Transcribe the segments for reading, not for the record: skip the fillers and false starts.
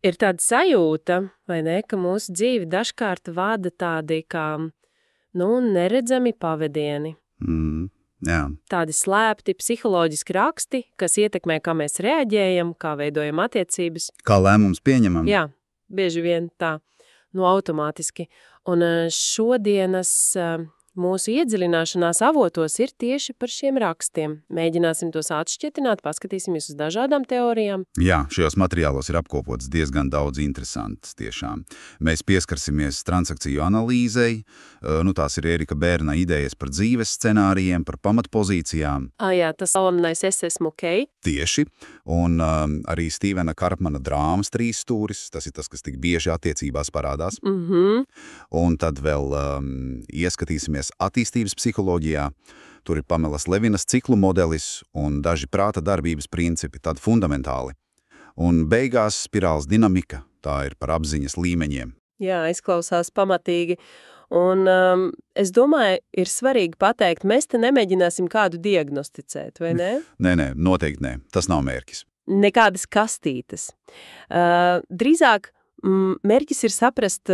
Ir tāda sajūta, vai ne, ka mūsu dzīvi dažkārt vada tādi kā, neredzami pavedieni. Jā. Tādi slēpti psiholoģiski raksti, kas ietekmē, kā mēs reaģējam, kā veidojam attiecības. Kā lēmums pieņemam. Jā, bieži vien tā, automātiski. Un šodienas mūsu iedziļināšanās avotos ir tieši par šiem rakstiem. Mēģināsim tos atšķietināt, paskatīsimies uz dažādām teorijām. Jā, šajos materiālos ir apkopots diezgan daudz interesantas tiešām. Mēs pieskarsimies transakciju analīzei, tās ir Ērika Bērna idejas par dzīves scenārijiem, par pamatpozīcijām. Jā, tas slavenais es esmu ok. Tieši, un arī Stīvena Karpmana drāmas 3 stūris, tas ir tas, kas tik bieži attiecībās parādās. Un tad vēl ieskatīsimies attīstības psiholoģijā. Tur ir Pamelas Levinas ciklu modelis un daži prāta darbības principi, tad fundamentāli. Un beigās spirāls dinamika, tā ir par apziņas līmeņiem. Jā, izklausās pamatīgi. Un es domāju, ir svarīgi pateikt, mēs te nemēģināsim kādu diagnosticēt, vai ne? Nē, noteikti nē. Tas nav mērķis. Nekādas kastītes. Drīzāk mērķis ir saprast,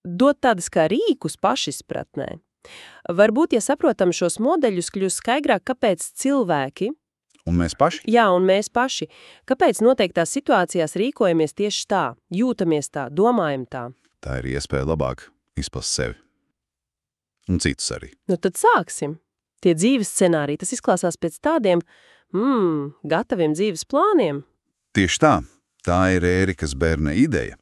dot tādas kā rīkus pašizpratnē. Varbūt, ja saprotam šos modeļus, kļūst skaidrāk, kāpēc cilvēki... Un mēs paši? Jā, un mēs paši. Kāpēc noteiktās situācijās rīkojamies tieši tā, jūtamies tā, domājam tā? Tā ir iespēja labāk izprast sevi. Un citus arī. Tad sāksim. Tie dzīves scenāriji, tas izklausās pēc tādiem, gataviem dzīves plāniem. Tieši tā. Tā ir Ērikas Bērna ideja,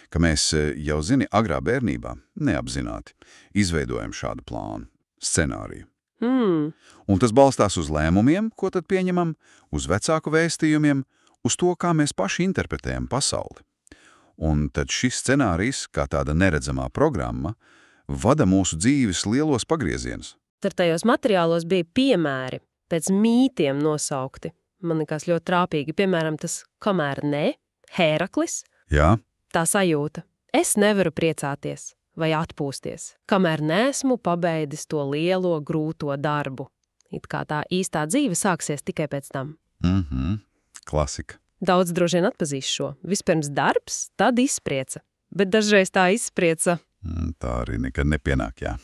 ka mēs jau agrā bērnībā neapzināti izveidojam šādu plānu, scenāriju. Un tas balstās uz lēmumiem, ko tad pieņemam, uz vecāku vēstījumiem, uz to, kā mēs paši interpretējam pasauli. Un tad šis scenārijs, kā tāda neredzamā programma, vada mūsu dzīves lielos pagriezienus. Tad tajos materiālos bija piemēri, pēc mītiem nosaukti. Man likās ļoti trāpīgi, piemēram, tas kamēr ne, Hēraklis. Jā. Tā sajūta. Es nevaru priecāties vai atpūsties, kamēr neesmu pabeidis to lielo, grūto darbu. It kā tā īstā dzīve sāksies tikai pēc tam. Klasika. Daudz droši vien atpazīst šo. Vispirms darbs, tad izsprieca. Bet dažreiz tā izsprieca. Tā arī nekad nepienāk, jā.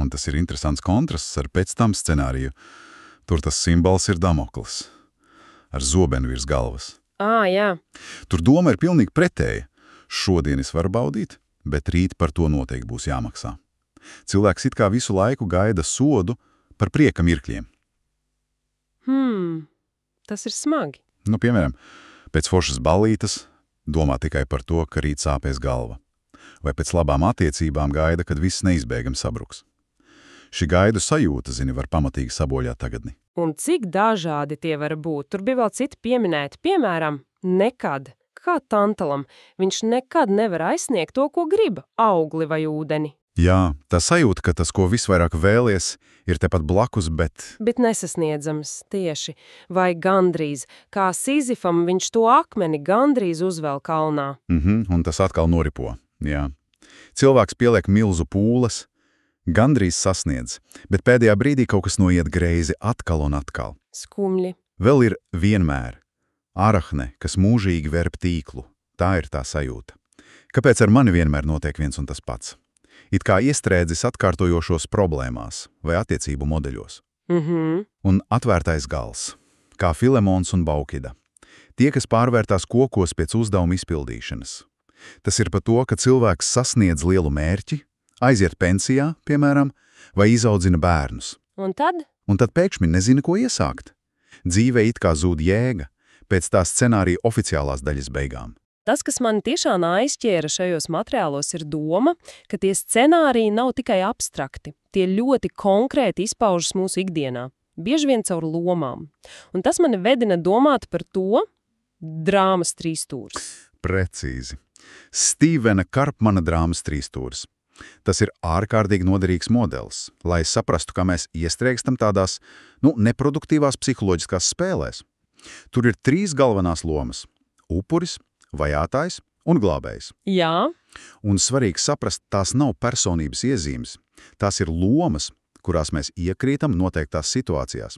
Un tas ir interesants kontrasts ar pēc tam scenāriju. Tur tas simbols ir Damoklis. Ar zobenu virs galvas. Jā. Tur doma ir pilnīgi pretēja. Šodien es varu baudīt, bet rīt par to noteikti būs jāmaksā. Cilvēks it kā visu laiku gaida sodu par prieka mirkļiem. Tas ir smagi. Piemēram, pēc foršas ballītes domā tikai par to, ka rīt sāpēs galva. Vai pēc labām attiecībām gaida, kad viss neizbēgami sabruks. Šī gaidu sajūta, var pamatīgi sabojāt tagadni. Un cik dažādi tie var būt? Tur bija vēl citi pieminēti. Piemēram, nekad. Kā tantalam, viņš nekad nevar aizsniegt to, ko grib, augli vai ūdeni. Jā, tā sajūta, ka tas, ko visvairāk vēlies, ir tepat blakus, bet nesasniedzams, tieši. Vai gandrīz. Kā Sizifam viņš to akmeni gandrīz uzvēl kalnā. Un tas atkal noripo, jā. Cilvēks pieliek milzu pūles, gandrīz sasniedz, bet pēdējā brīdī kaut kas noiet greizi atkal un atkal. Skumļi. Vēl ir vienmēr. Arahne, kas mūžīgi verp tīklu. Tā ir tā sajūta. Kāpēc ar mani vienmēr notiek viens un tas pats? It kā iestrēdzis atkārtojošos problēmās vai attiecību modeļos. Un atvērtais gals, kā Filemons un Baukida. Tie, kas pārvērtās kokos pēc uzdevuma izpildīšanas. Tas ir par to, ka cilvēks sasniedz lielu mērķi, aiziet pensijā, piemēram, vai izaudzina bērnus. Un tad? Un tad pēkšņi nezina, ko iesākt. Dzīve it kā zūd jēga pēc tā scenārija oficiālās daļas beigām. Tas, kas man tiešām aizķēra šajos materiālos, ir doma, ka tie scenāriji nav tikai abstrakti. Tie ļoti konkrēti izpaužas mūsu ikdienā, bieži vien caur lomām. Un tas mani vedina domāt par to drāmas 3 stūris. Precīzi. Stīvena Karpmana drāmas 3 stūris. Tas ir ārkārtīgi noderīgs modelis, lai saprastu, kā mēs iestrēgstam tādās, neproduktīvās psiholoģiskās spēlēs. Tur ir 3 galvenās lomas – upuris, vajātājs un glābējs. Jā. Un svarīgi saprast, tās nav personības iezīmes. Tās ir lomas, kurās mēs iekrītam noteiktās situācijās.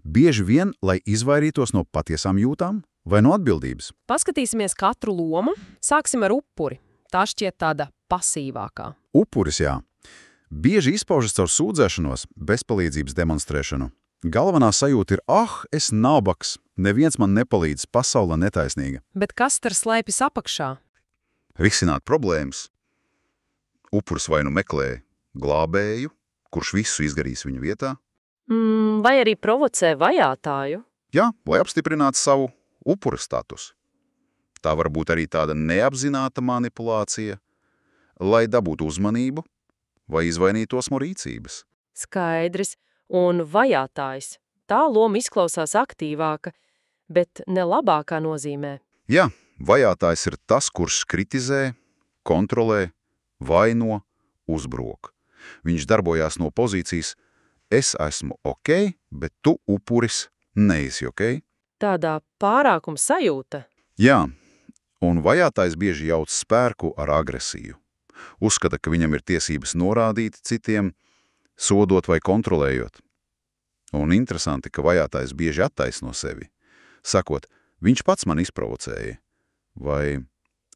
Bieži vien, lai izvairītos no patiesām jūtām vai no atbildības? Paskatīsimies katru lomu, sāksim ar upuri. Tā šķiet tāda pasīvākā. Upuris, jā. Bieži izpaužas caur sūdzēšanos, bezpalīdzības demonstrēšanu. Galvenā sajūta ir, es nabaks, neviens man nepalīdz, pasaule netaisnīga. Bet kas tur slēpjas apakšā? Risināt problēmas. Upuris vai nu meklē glābēju, kurš visu izdarīs viņa vietā. Vai arī provocē vajātāju? Jā, lai apstiprinātu savu upura statusu. Tā var būt arī tāda neapzināta manipulācija, lai dabūtu uzmanību vai izvainītos no rīcības. Skaidrs. Un vajātājs. Tā loma izklausās aktīvāka, bet ne labākā nozīmē. Jā, vajātājs ir tas, kurš kritizē, kontrolē, vaino, uzbrok. Viņš darbojās no pozīcijas es esmu ok, bet tu upuris neesi ok. Tādā pārākuma sajūta. Jā, un vajātājs bieži jauc spēku ar agresiju. Uzskata, ka viņam ir tiesības norādīt citiem, sodot vai kontrolējot. Un interesanti, ka vajātājs bieži attaisno sevi, sakot, viņš pats man izprovocēja, vai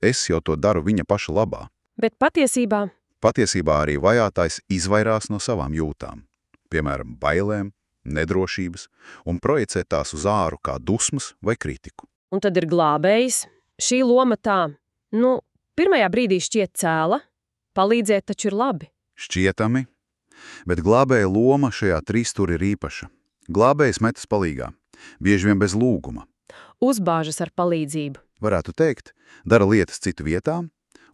es jau to daru viņa paša labā. Bet patiesībā? Patiesībā arī vajātājs izvairās no savām jūtām, piemēram, bailēm, nedrošības, un projicē tās uz āru kā dusmas vai kritiku. Un tad ir glābējs. Šī loma tā, pirmajā brīdī šķiet cēla, palīdzēt taču ir labi. Šķietami. Bet glābēja loma šajā trīsstūrī ir īpaša. Glābējs metas palīgā, bieži vien bez lūguma. Uzbāžas ar palīdzību. Varētu teikt, dara lietas citu vietā,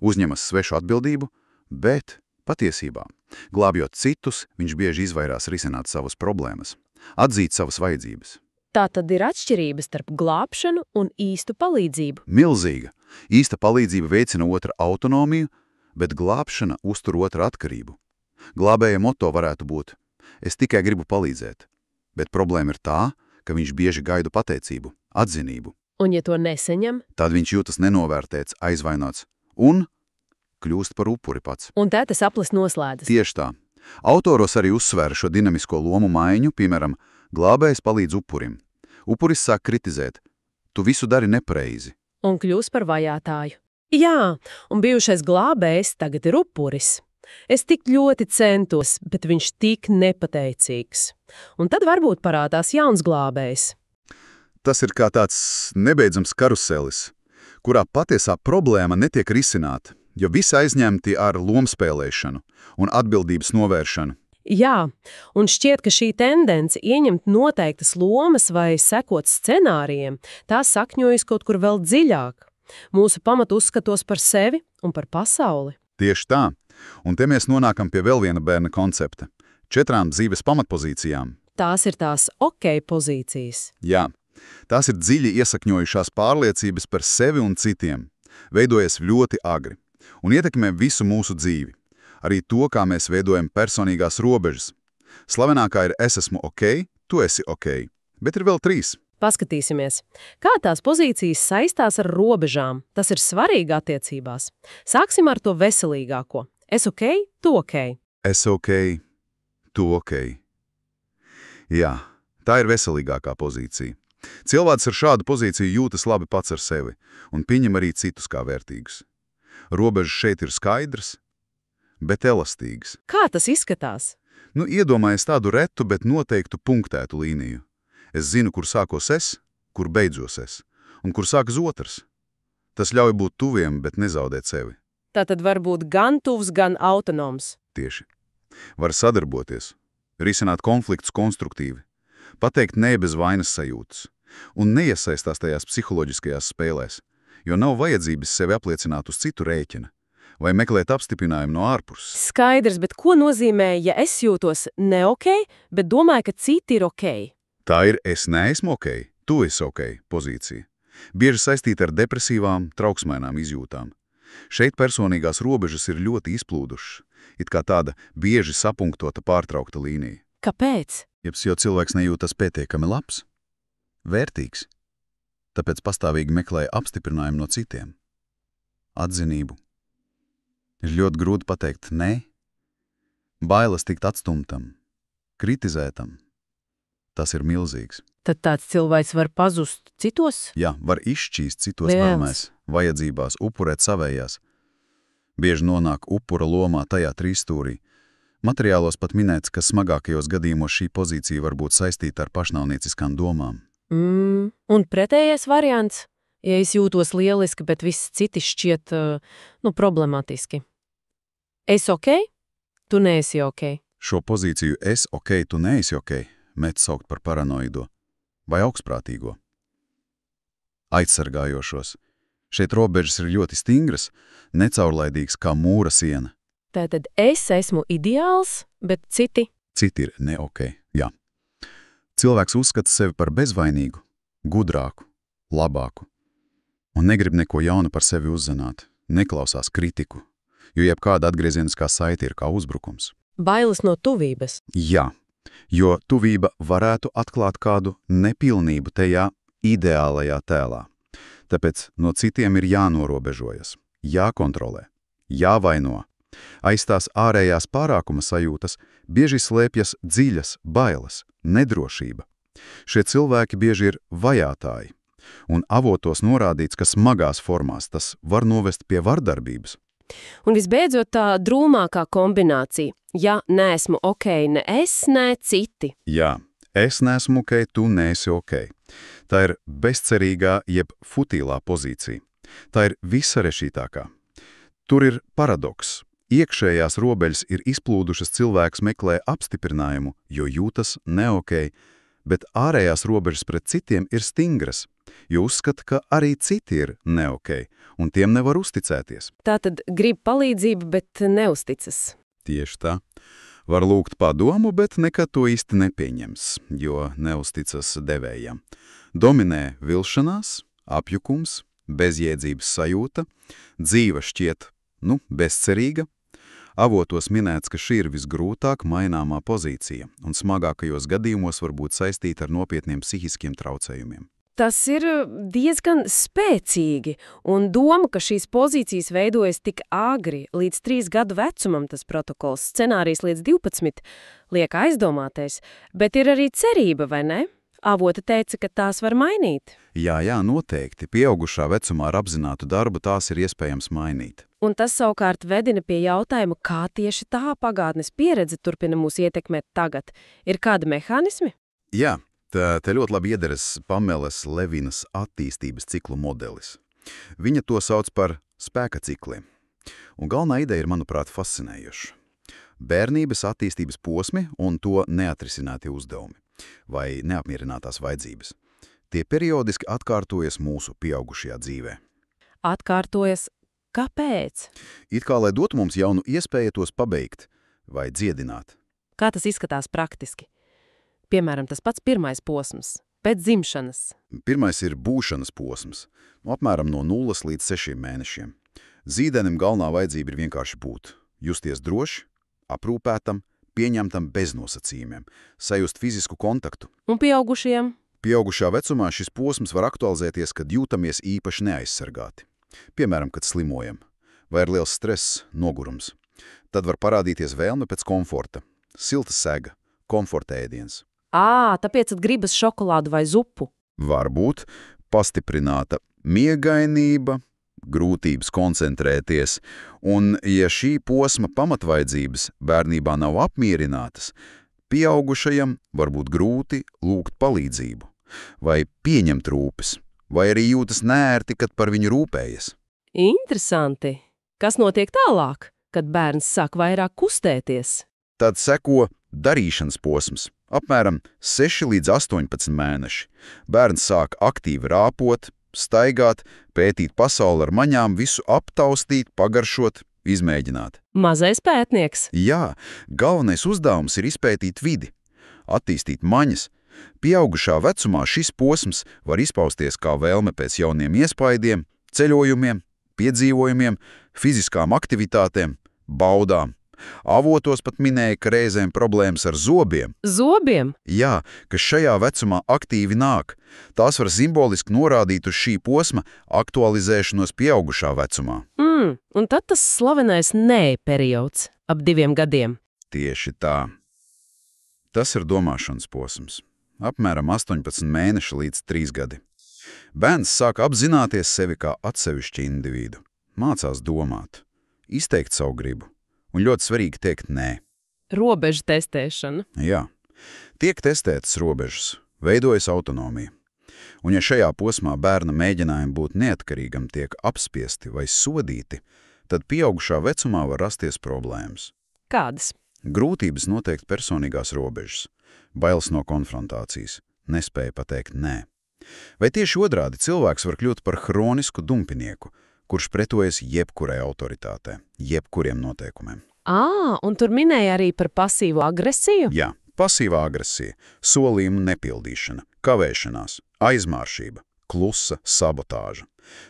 uzņemas svešu atbildību, bet patiesībā, glābjot citus, viņš bieži izvairās risināt savas problēmas, atzīt savas vajadzības. Tā tad ir atšķirība starp glābšanu un īstu palīdzību. Milzīga. Īsta palīdzība veicina otra autonomiju, bet glābšana uztur otra atkarību. Glābēja moto varētu būt, es tikai gribu palīdzēt, bet problēma ir tā, ka viņš bieži gaida pateicību, atzinību. Un ja to neseņem? Tad viņš jūtas nenovērtēts, aizvainots un kļūst par upuri pats. Un tā tas aplis noslēdzas. Tieši tā. Autoros arī uzsvēra šo dinamisko lomu maiņu, piemēram, glābējs palīdz upurim. Upuris sāk kritizēt, tu visu dari nepareizi. Un kļūst par vajātāju. Jā, un bijušais glābējs tagad ir upuris. Es tik ļoti centos, bet viņš tik nepateicīgs. Un tad varbūt parādās jauns glābējs. Tas ir kā tāds nebeidzams karuselis, kurā patiesā problēma netiek risināta, jo visi aizņemti ar lomspēlēšanu un atbildības novēršanu. Jā, un šķiet, ka šī tendence ieņemt noteiktas lomas vai sekot scenārijiem, tā sakņojas kaut kur vēl dziļāk. Mūsu pamatu uzskatos par sevi un par pasauli. Tieši tā. Un te mēs nonākam pie vēl viena bērna koncepta – 4 dzīves pamatpozīcijām. Tās ir tās ok pozīcijas. Jā, tās ir dziļi iesakņojušās pārliecības par sevi un citiem, veidojas ļoti agri un ietekmē visu mūsu dzīvi. Arī to, kā mēs veidojam personīgās robežas. Slavenākā ir es esmu ok, tu esi ok, bet ir vēl 3. Paskatīsimies, kā tās pozīcijas saistās ar robežām. Tas ir svarīgi attiecībās. Sāksim ar to veselīgāko. Es ok, tu ok. Es ok, tu ok. Jā, tā ir veselīgākā pozīcija. Cilvēks ar šādu pozīciju jūtas labi pats ar sevi un pieņem arī citus kā vērtīgus. Robežas šeit ir skaidrs, bet elastīgas. Kā tas izskatās? Iedomājies tādu retu, bet noteiktu punktētu līniju. Es zinu, kur sākos es, kur beidzos es, un kur sākas otrs. Tas ļauj būt tuviem, bet nezaudēt sevi. Tā tad var būt gan tuvs, gan autonoms. Tieši. Var sadarboties, risināt konfliktus konstruktīvi, pateikt nē bez vainas sajūtas un neiesaistās tajās psiholoģiskajās spēlēs, jo nav vajadzības sevi apliecināt uz citu rēķina vai meklēt apstiprinājumu no ārpuses. Skaidrs, bet ko nozīmē, ja es jūtos ne ok, bet domāju, ka citi ir ok? Tā ir es neesmu ok, tu esi ok pozīcija. Bieži saistīta ar depresīvām, trauksmainām izjūtām. Šeit personīgās robežas ir ļoti izplūdušas, it kā tāda bieži sapunktota pārtraukta līnija. Kāpēc? Jo cilvēks nejūtas pietiekami labs, vērtīgs, tāpēc pastāvīgi meklēja apstiprinājumu no citiem. Atzinību. Ir ļoti grūti pateikt nē, bailes tikt atstumtam, kritizētam. Tas ir milzīgs. Tad tāds cilvēks var pazust citos? Jā, var izšķīst citos Liels. vēlmēs, vajadzībās, upurēt savējās. Bieži nonāk upura lomā tajā trīsstūrī. Materiālos pat minēts, ka smagākajos gadījumos šī pozīcija var būt saistīta ar pašnāvnieciskām domām. Un pretējais variants, ja es jūtos lieliski, bet viss citi šķiet, problemātiski. Es ok? Tu neesi ok. Šo pozīciju es ok, tu neesi ok, mēdz saukt par paranoido vai augstprātīgo. Aizsargājošos. Šeit robežas ir ļoti stingras, necaurlaidīgas kā mūra siena. Tātad es esmu ideāls, bet citi? Citi ir ne ok, jā. Cilvēks uzskata sevi par bezvainīgu, gudrāku, labāku. Un negrib neko jaunu par sevi uzzināt, neklausās kritiku, jo jebkāda atgriezieniskā saite ir kā uzbrukums. Bailes no tuvības. Jā, jo tuvība varētu atklāt kādu nepilnību tajā ideālajā tēlā. Tāpēc no citiem ir jānorobežojas, jākontrolē, jāvaino. Aiz tās ārējās pārākuma sajūtas bieži slēpjas dziļas bailes, nedrošība. Šie cilvēki bieži ir vajātāji, un avotos norādīts, ka smagās formās tas var novest pie vardarbības. Un visbeidzot tā drūmākā kombinācija. Ja neesmu ok, ne es, ne citi. Jā, es neesmu ok, tu neesi ok. Tā ir bezcerīgā jeb futīlā pozīcija. Tā ir vissarežģītākā. Tur ir paradoks. Iekšējās robežas ir izplūdušas, cilvēks meklē apstiprinājumu, jo jūtas neok, bet ārējās robežas pret citiem ir stingras, jo uzskata, ka arī citi ir neok, un tiem nevar uzticēties. Tātad grib palīdzību, bet neusticas. Tieši tā. Var lūgt padomu, bet nekad to īsti nepieņems, jo neusticas devējam. Dominē vilšanās, apjukums, bezjēdzības sajūta, dzīve šķiet, bezcerīga. Avotos minēts, ka šī ir visgrūtāk maināmā pozīcija, un smagākajos gadījumos var būt saistīta ar nopietniem psihiskiem traucējumiem. Tas ir diezgan spēcīgi, un doma, ka šīs pozīcijas veidojas tik agri, līdz 3 gadu vecumam tas protokols, scenārijs līdz 12, liek aizdomāties, bet ir arī cerība, vai ne? Avota teica, ka tās var mainīt. Jā, noteikti. Pieaugušā vecumā ar apzinātu darbu tās ir iespējams mainīt. Un tas savukārt vedina pie jautājuma, kā tieši tā pagātnes pieredze turpina mūs ietekmēt tagad. Ir kādi mehānismi? Jā. Te ļoti labi iederas Pamelas Levinas attīstības ciklu modelis. Viņa to sauc par spēka cikliem. Un galvenā ideja ir, manuprāt, fascinējoša. Bērnības attīstības posmi un to neatrisinātie uzdevumi vai neapmierinātās vajadzības. Tie periodiski atkārtojas mūsu pieaugušajā dzīvē. Atkārtojas kāpēc? It kā, lai dotu mums jaunu iespēju tos pabeigt vai dziedināt. Kā tas izskatās praktiski? Piemēram, tas pats pirmais posms, pēc dzimšanas. Pirmais ir būšanas posms, apmēram no 0 līdz 6 mēnešiem. Zīdenim galvenā vajadzība ir vienkārši būt, justies droši, aprūpētam, pieņemtam bez nosacījumiem, sajust fizisku kontaktu. Un pieaugušajiem? Pieaugušā vecumā šis posms var aktualizēties, kad jūtamies īpaši neaizsargāti. Piemēram, kad slimojam, vai ir liels stress, nogurums. Tad var parādīties vēlme pēc komforta, silta sega, komforta ēdiens. Tāpēc gribas šokolādu vai zupu. Varbūt pastiprināta miegainība, grūtības koncentrēties, un, ja šī posma pamatvajadzības bērnībā nav apmierinātas, pieaugušajam var būt grūti lūgt palīdzību, vai pieņemt rūpes, vai arī jūtas neērti, kad par viņu rūpējas. Interesanti. Kas notiek tālāk, kad bērns sāk vairāk kustēties? Tad seko darīšanas posms, apmēram 6 līdz 18 mēneši. Bērns sāk aktīvi rāpot, staigāt, pētīt pasauli ar maņām, visu aptaustīt, pagaršot, izmēģināt. Mazais pētnieks. Jā, galvenais uzdevums ir izpētīt vidi, attīstīt maņas. Pieaugušā vecumā šis posms var izpausties kā vēlme pēc jauniem iespaidiem, ceļojumiem, piedzīvojumiem, fiziskām aktivitātēm, baudām. Avotos pat minēja, ka reizēm problēmas ar zobiem. Zobiem? Jā, kas šajā vecumā aktīvi nāk. Tās var simboliski norādīt uz šī posma aktualizēšanos pieaugušā vecumā. Un tad tas slavenais periods ap 2 gadiem. Tieši tā. Tas ir domāšanas posms. apmēram 18 mēneši līdz 3 gadi. Bērns sāk apzināties sevi kā atsevišķu individu, mācās domāt, izteikt savu gribu un ļoti svarīgi teikt nē. Robežu testēšana. Jā, tiek testētas robežas, veidojas autonomija. Un ja šajā posmā bērna mēģinājumi būt neatkarīgam tiek apspiesti vai sodīti, tad pieaugušā vecumā var rasties problēmas. Kādas? Grūtības noteikt personīgās robežas, bailes no konfrontācijas, nespēja pateikt nē. Vai tieši otrādi cilvēks var kļūt par hronisku dumpinieku, kurš pretojas jebkurai autoritātei, jebkuriem noteikumiem? Un tur minēja arī par pasīvu agresiju? Jā, pasīvā agresija, solījumu nepildīšana, kavēšanās, aizmāršība, klusa sabotāža.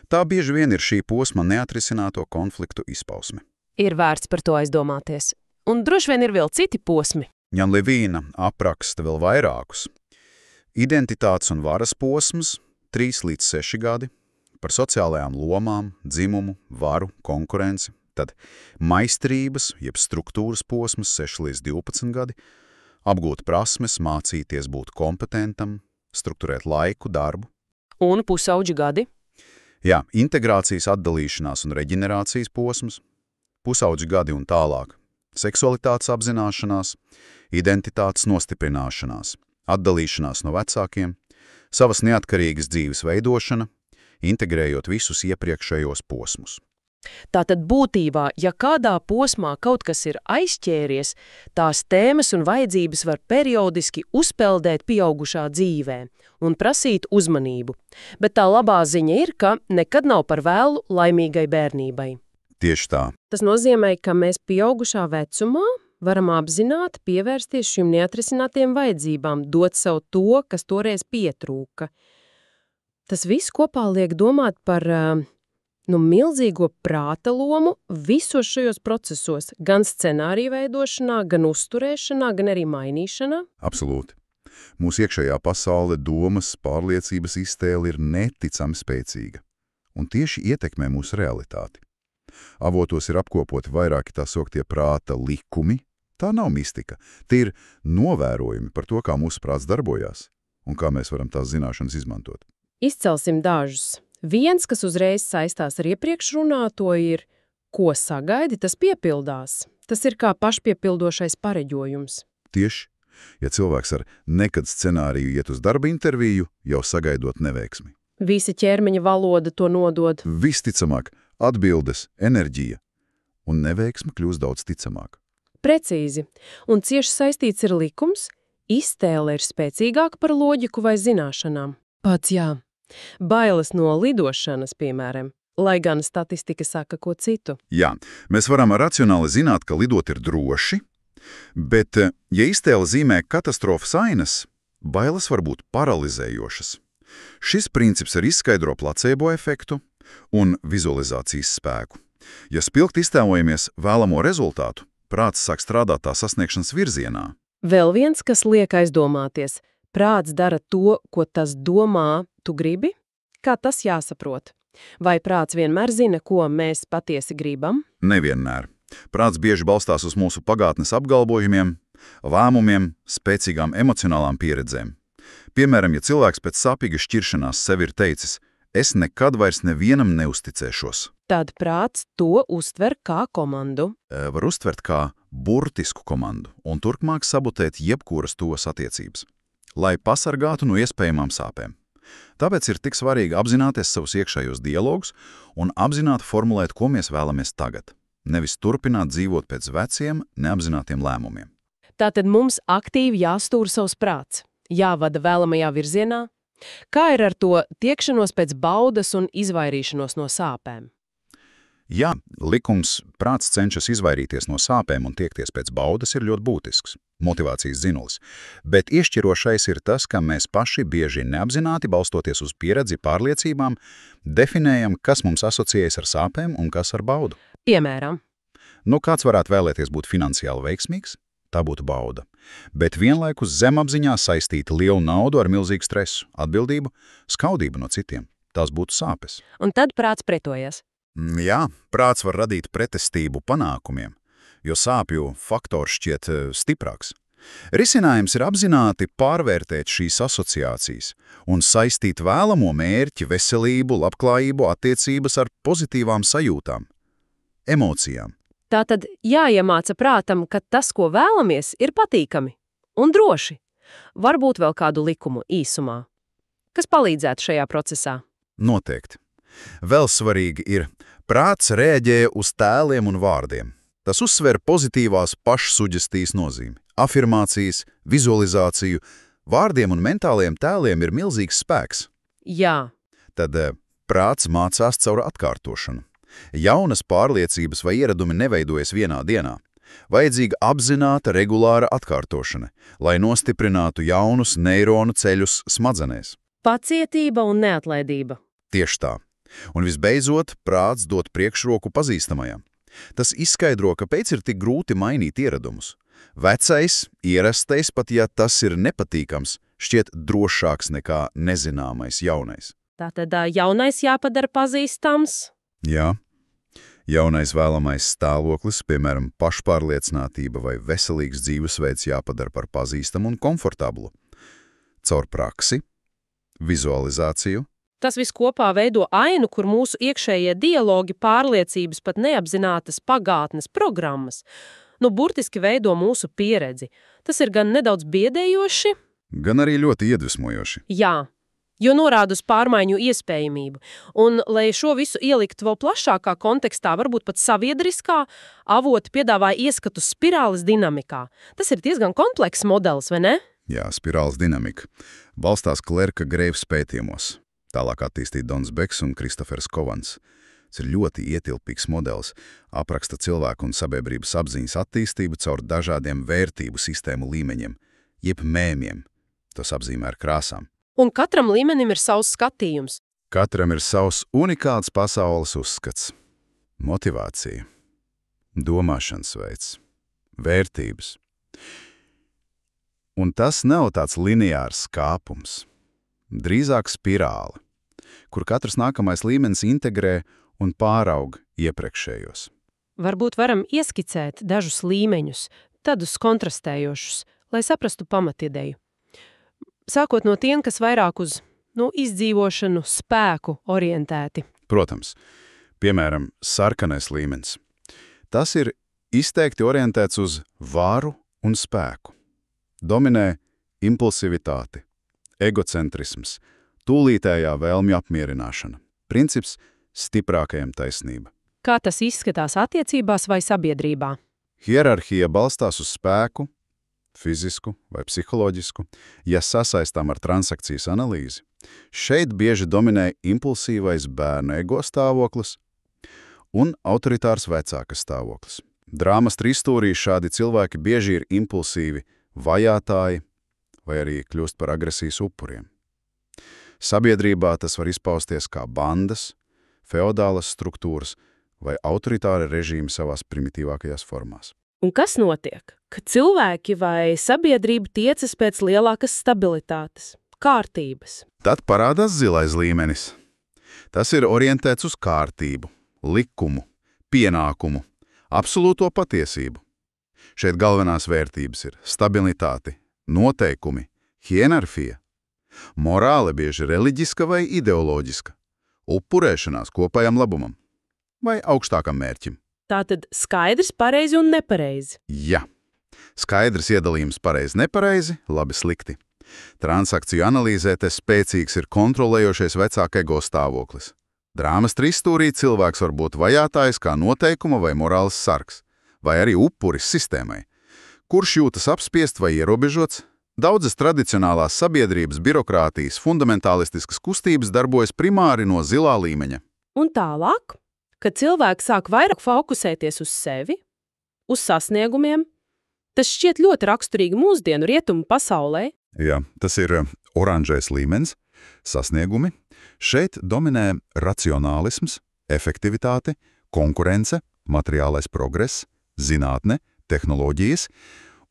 Tā bieži vien ir šī posma neatrisināto konfliktu izpausme. Ir vērts par to aizdomāties. Un droši vien ir vēl citi posmi. Jan Levīna apraksta vēl vairākus. Identitātes un varas posms 3 līdz 6 gadi, par sociālajām lomām, dzimumu, varu, konkurenci, tad maistarības, jeb struktūras posms 6 līdz 12 gadi, apgūt prasmes, mācīties būt kompetentam, strukturēt laiku, darbu. Un pusauģi gadi? Jā, integrācijas atdalīšanās un reģenerācijas posms, pusauģi gadi un tālāk, seksualitātes apzināšanās, identitātes nostiprināšanās, atdalīšanās no vecākiem, savas neatkarīgas dzīves veidošana, integrējot visus iepriekšējos posmus. Tātad būtībā, ja kādā posmā kaut kas ir aizķēries, tās tēmas un vajadzības var periodiski uzpeldēt pieaugušā dzīvē un prasīt uzmanību. Bet tā labā ziņa ir, ka nekad nav par vēlu laimīgai bērnībai. Tieši tā. Tas nozīmē, ka mēs pieaugušā vecumā varam apzināti pievērsties šīm neatrisinātiem vajadzībām, dot sev to, kas toreiz pietrūka. Tas viss kopā liek domāt par milzīgo prāta lomu visos šajos procesos, gan scenāriju veidošanā, gan uzturēšanā, gan arī mainīšanā. Absolūti. Mūsu iekšējā pasaule, domas, pārliecības iztēle ir neticami spēcīga un tieši ietekmē mūsu realitāti. Avotos ir apkopoti vairāki tā sauktie prāta likumi. Tā nav mistika. Tie ir novērojumi par to, kā mūsu prāts darbojās un kā mēs varam tās zināšanas izmantot. Izcelsim dažus. Viens, kas uzreiz saistās ar iepriekš runāto, ir, ko sagaidi, tas piepildās. Tas ir kā pašpiepildošais pareģojums. Tieši, ja cilvēks ar nekad scenāriju iet uz darba interviju, jau sagaidot neveiksmi. Visa ķermeņa valoda to nodod. Visticamāk, atbildes, enerģija un neveiksme kļūst daudz ticamāk. Precīzi. Un cieši saistīts ir likums, iztēle ir spēcīgāka par loģiku vai zināšanām. Pats jā. Bailes no lidošanas, piemēram, lai gan statistika saka ko citu. Jā, mēs varam racionāli zināt, ka lidot ir droši, bet, ja iztēle zīmē katastrofas ainas, bailes var būt paralizējošas. Šis princips arī izskaidro placebo efektu un vizualizācijas spēku. Ja spilgt iztēlojamies vēlamo rezultātu, prāts sāk strādāt tā sasniegšanas virzienā. Vēl viens, kas liek aizdomāties. Prāts dara to, ko tas domā, tu gribi? Kā tas jāsaprot? Vai prāts vienmēr zina, ko mēs patiesi gribam? Nevienmēr. Prāts bieži balstās uz mūsu pagātnes apgalvojumiem, lēmumiem, spēcīgām emocionālām pieredzēm. Piemēram, ja cilvēks pēc sāpīgas šķiršanās sev ir teicis, es nekad vairs nevienam neusticēšos. Tad prāts to uztver kā komandu. Var uztvert kā burtisku komandu un turpmāk sabotēt jebkuras tuvas attiecības, lai pasargātu no iespējamām sāpēm. Tāpēc ir tik svarīgi apzināties savus iekšējos dialogus un apzināti formulēt, ko mēs vēlamies tagad, nevis turpināt dzīvot pēc veciem, neapzinātiem lēmumiem. Tātad mums aktīvi jāstūra savs prāts, jāvada vēlamajā virzienā. Kā ir ar to tiekšanos pēc baudas un izvairīšanos no sāpēm? Jā, likums prāts cenšas izvairīties no sāpēm un tiekties pēc baudas ir ļoti būtisks, motivācijas zinulis, bet izšķirošais ir tas, ka mēs paši bieži neapzināti, balstoties uz pieredzi, pārliecībām, definējam, kas mums asociējas ar sāpēm un kas ar baudu. Piemēram? Kāds varētu vēlēties būt finansiāli veiksmīgs? Tā būtu bauda. Bet vienlaikus zemapziņā saistīta lielu naudu ar milzīgu stresu, atbildību, skaudību no citiem. Tās būtu sāpes. Un tad prāts pretojas. Jā, prāts var radīt pretestību panākumiem, jo sāpju faktors šķiet stiprāks. Risinājums ir apzināti pārvērtēt šīs asociācijas un saistīt vēlamo mērķi, veselību, labklājību, attiecības ar pozitīvām sajūtām, emocijām. Tātad jāiemāca prātam, ka tas, ko vēlamies, ir patīkami un droši. Varbūt vēl kādu likumu īsumā. Kas palīdzētu šajā procesā? Noteikti. Vēl svarīgi ir, prāts rēģē uz tēliem un vārdiem. Tas uzsver pozitīvās pašsuģestijas nozīmi. Afirmācijas, vizualizāciju, vārdiem un mentāliem tēliem ir milzīgs spēks. Jā. Tad prāts mācās caur atkārtošanu. Jaunas pārliecības vai ieradumi neveidojas vienā dienā. Vajadzīga apzināta, regulāra atkārtošana, lai nostiprinātu jaunus neironu ceļus smadzenēs. Pacietība un neatlaidība. Tieši tā. Un visbeidzot, prāts dod priekšroku pazīstamajam. Tas izskaidro, kāpēc ir tik grūti mainīt ieradumus. Vecais, ierastais, pat ja tas ir nepatīkams, šķiet drošāks nekā nezināmais jaunais. Tātad jaunais jāpadara pazīstams? Jā. Jaunais vēlamais stāvoklis, piemēram, pašpārliecinātība vai veselīgs dzīvesveids jāpadara par pazīstamu un komfortablu. Caur praksi, vizualizāciju. Tas viss kopā veido ainu, kur mūsu iekšējie dialogi, pārliecības, pat neapzinātas pagātnes programmas, burtiski veido mūsu pieredzi. Tas ir gan nedaudz biedējoši, gan arī ļoti iedvesmojoši. Jā, jo norāda uz pārmaiņu iespējamību. Un, lai šo visu ieliktu vēl plašākā kontekstā, varbūt pat sabiedriskā, avoti piedāvāja ieskatu spirāles dinamikā. Tas ir diezgan komplekss modelis, vai ne? Jā, spirāles dinamika. Balstās Klerka Greivs pētījumos. Tālāk attīstīja Dons Beks un Kristofers Kovans. Tas ir ļoti ietilpīgs modelis, apraksta cilvēku un sabiedrības apziņas attīstību caur dažādiem vērtību sistēmu līmeņiem, jeb mēmiem. Tos apzīmē ar krāsām. Un katram līmenim ir savs skatījums. Katram ir savs unikāls pasaules uzskats. Motivācija, domāšanas veids, vērtības. Un tas nav tāds lineārs kāpums. Drīzāk spirāle, kur katrs nākamais līmenis integrē un pāraug iepriekšējos. Varbūt varam ieskicēt dažus līmeņus, tādus kontrastējošus, lai saprastu pamatideju. Sākot no tiem, kas vairāk uz izdzīvošanu, spēku orientēti. Protams, piemēram, sarkanais līmenis. Tas ir izteikti orientēts uz varu un spēku. Dominē impulsivitāti, egocentrisms, tūlītējā vēlmju apmierināšana. Princips stiprākajam taisnība. Kā tas izskatās attiecībās vai sabiedrībā? Hierarhija balstās uz spēku, fizisku vai psiholoģisku, ja sasaistām ar transakcijas analīzi. Šeit bieži dominē impulsīvais bērna ego stāvoklis un autoritārs vecāka stāvoklis. Drāmas trīsstūrī šādi cilvēki bieži ir impulsīvi vajātāji vai arī kļūst par agresijas upuriem. Sabiedrībā tas var izpausties kā bandas, feodālas struktūras vai autoritāra režīmi savās primitīvākajās formās. Un kas notiek, kad cilvēki vai sabiedrība tiecas pēc lielākas stabilitātes, kārtības? Tad parādās zilais līmenis. Tas ir orientēts uz kārtību, likumu, pienākumu, absolūto patiesību. Šeit galvenās vērtības ir stabilitāte, noteikumi, hierarhija, morāle bieži reliģiska vai ideoloģiska, upurēšanās kopējam labumam vai augstākam mērķim. Tātad skaidrs pareizi un nepareizi. Jā, skaidrs iedalījums pareizi-nepareizi, labi slikti. Transakciju analīzē te spēcīgs ir kontrolējošais vecāka ego stāvoklis. Drāmas trīsstūrī cilvēks var būt vajātājs kā noteikuma vai morāls sargs, vai arī upuris sistēmai, kurš jūtas apspiest vai ierobežots. Daudzas tradicionālās sabiedrības birokrātijas fundamentālistiskas kustības darbojas primāri no zilā līmeņa. Un tālāk, kad cilvēks sāk vairāk fokusēties uz sevi, uz sasniegumiem, tas šķiet ļoti raksturīgi mūsdienu rietumu pasaulē. Jā, tas ir oranžais līmenis, sasniegumi. Šeit dominē racionālisms, efektivitāte, konkurence, materiālais progress, zinātne, tehnoloģijas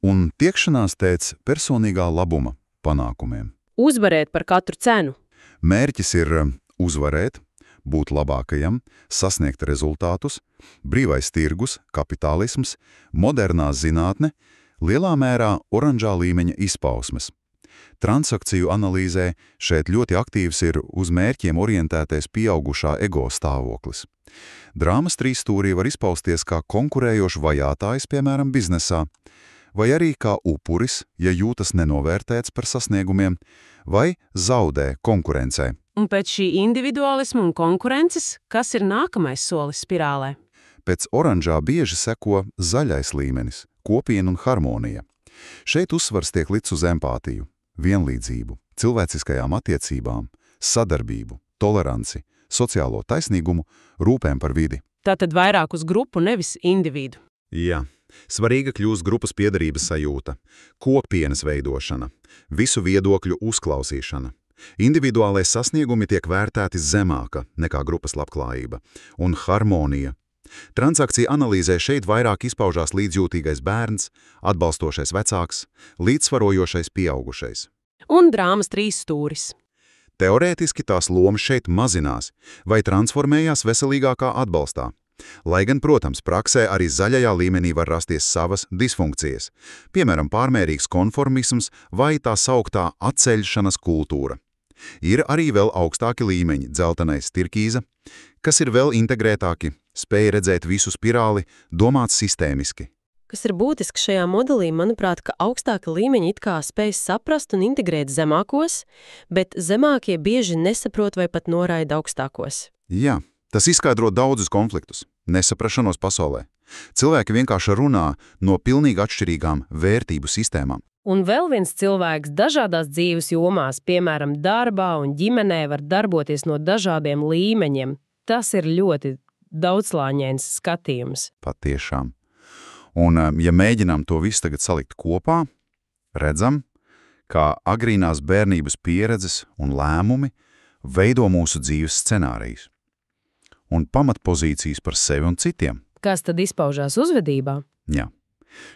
un tiekšanās pēc personīgā labuma panākumiem. Uzvarēt par katru cenu. Mērķis ir uzvarēt, būt labākajam, sasniegt rezultātus, brīvais tirgus, kapitālisms, modernā zinātne Lielā mērā oranžā līmeņa izpausmes. Transakciju analīzē šeit ļoti aktīvs ir uz mērķiem orientētais pieaugušā ego stāvoklis. Drāmas trīsstūrī var izpausties kā konkurējošs vajātājs, piemēram, biznesā, vai arī kā upuris, ja jūtas nenovērtēts par sasniegumiem, vai zaudē konkurencē. Un pēc šī individualisma un konkurences, kas ir nākamais solis spirālē? Pēc oranžā bieži seko zaļais līmenis – kopiena un harmonija. Šeit uzsvars tiek likts uz empātiju, vienlīdzību, cilvēciskajām attiecībām, sadarbību, toleranci, sociālo taisnīgumu, rūpēm par vidi. Tātad vairāk uz grupu, nevis individu. Jā, svarīga kļūst grupas piederības sajūta, kopienas veidošana, visu viedokļu uzklausīšana. Individuālais sasniegumi tiek vērtēti zemāka nekā grupas labklājība, un harmonija. Transakcija analīzē šeit vairāk izpaužās līdzjūtīgais bērns, atbalstošais vecāks, līdzsvarojošais pieaugušais. Un drāmas trīsstūris. Teorētiski tās lomas šeit mazinās vai transformējās veselīgākā atbalstā. Lai gan, protams, praksē arī zaļajā līmenī var rasties savas disfunkcijas, piemēram, pārmērīgs konformisms vai tā sauktā atceļšanas kultūra. Ir arī vēl augstāki līmeņi, dzeltenais turkīza, kas ir vēl integrētāki, spēj redzēt visu spirāli, domāt sistēmiski. Kas ir būtiski šajā modelī, manuprāt, ka augstāka līmeņa it kā spēj saprast un integrēt zemākos, bet zemākie bieži nesaprot vai pat noraida augstākos. Jā, tas izskaidro daudzus konfliktus, nesaprašanos pasaulē. Cilvēki vienkārši runā no pilnīgi atšķirīgām vērtību sistēmām. Un vēl viens cilvēks dažādās dzīves jomās, piemēram, darbā un ģimenē, var darboties no dažādiem līmeņiem. Tas ir ļoti daudzslāņains skatījums. Patiešām. Un, ja mēģinām to visu tagad salikt kopā, redzam, kā agrīnās bērnības pieredzes un lēmumi veido mūsu dzīves scenārijus un pamatpozīcijas par sevi un citiem. Kas tad izpaužās uzvedībā? Jā.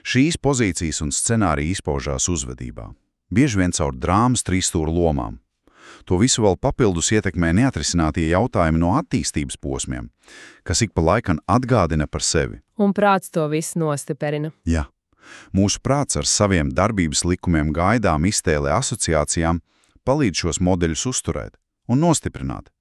Šīs pozīcijas un scenāriji izpaužās uzvedībā, bieži vien caur drāmas trīsstūru lomām. To visu vēl papildus ietekmē neatrisinātie jautājumi no attīstības posmiem, kas ik pa laikam atgādina par sevi. Un prāts to visu nostiprina. Jā. Mūsu prāts ar saviem darbības likumiem, gaidām, iztēlē, asociācijām palīdz šos modeļus uzturēt un nostiprināt.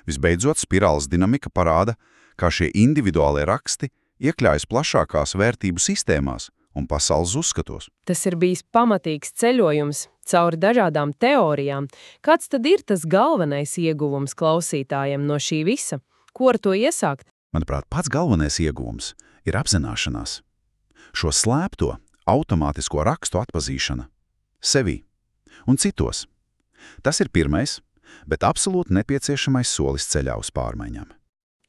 Visbeidzot, spirāles dinamika parāda, kā šie individuālie raksti iekļaujas plašākās vērtību sistēmās un pasaules uzskatos. Tas ir bijis pamatīgs ceļojums cauri dažādām teorijām. Kāds tad ir tas galvenais ieguvums klausītājiem no šī visa? Ko ar to iesākt? Manuprāt, pats galvenais ieguvums ir apzināšanās. Šo slēpto, automātisko rakstu atpazīšana sevī un citos. Tas ir pirmais, bet absolūti nepieciešamais solis ceļā uz pārmaiņām.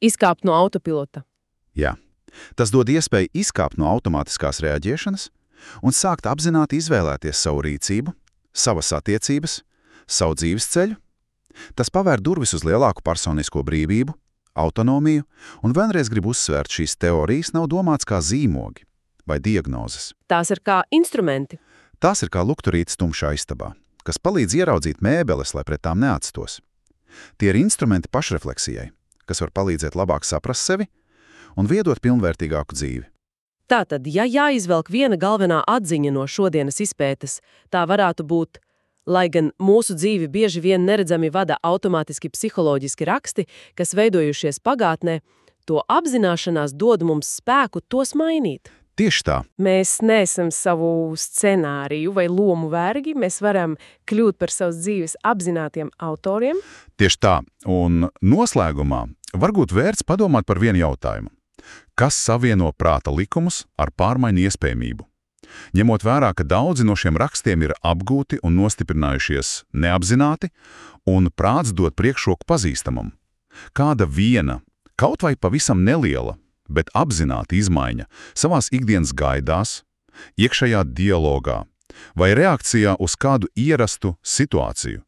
Izkāpt no autopilota. Jā. Tas dod iespēju izkāpt no automātiskās reaģēšanas un sākt apzināti izvēlēties savu rīcību, savas attiecības, savu dzīves ceļu. Tas pavēr durvis uz lielāku personisko brīvību, autonomiju, un vēlreiz gribu uzsvērt, šīs teorijas nav domāts kā zīmogi vai diagnozes. Tās ir kā instrumenti. Tās ir kā lukturītes tumšā istabā, kas palīdz ieraudzīt mēbeles, lai pret tām neatstos. Tie ir instrumenti pašrefleksijai, kas var palīdzēt labāk saprast sevi un veidot pilnvērtīgāku dzīvi. Tātad, ja jāizvelk viena galvenā atziņa no šodienas izpētes, tā varētu būt, lai gan mūsu dzīvi bieži vien neredzami vada automātiski psiholoģiski raksti, kas veidojušies pagātnē, to apzināšanās dod mums spēku tos mainīt. Tieši tā. Mēs neesam savu scenāriju vai lomu vergi, mēs varam kļūt par savas dzīves apzinātiem autoriem. Tieši tā, un noslēgumā varbūt vērts padomāt par vienu jautājumu. Kas savieno prāta likumus ar pārmaiņu iespējamību? Ņemot vērā, ka daudzi no šiem rakstiem ir apgūti un nostiprinājušies neapzināti, un prāts dod priekšroku pazīstamam. Kāda viena, kaut vai pavisam neliela, bet apzināta izmaiņa savās ikdienas gaidās, iekšējā dialogā vai reakcijā uz kādu ierastu situāciju.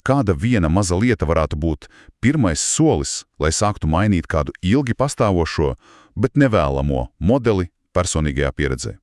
Kāda viena maza lieta varētu būt pirmais solis, lai sāktu mainīt kādu ilgi pastāvošo, bet nevēlamo modeli personīgajā pieredzē.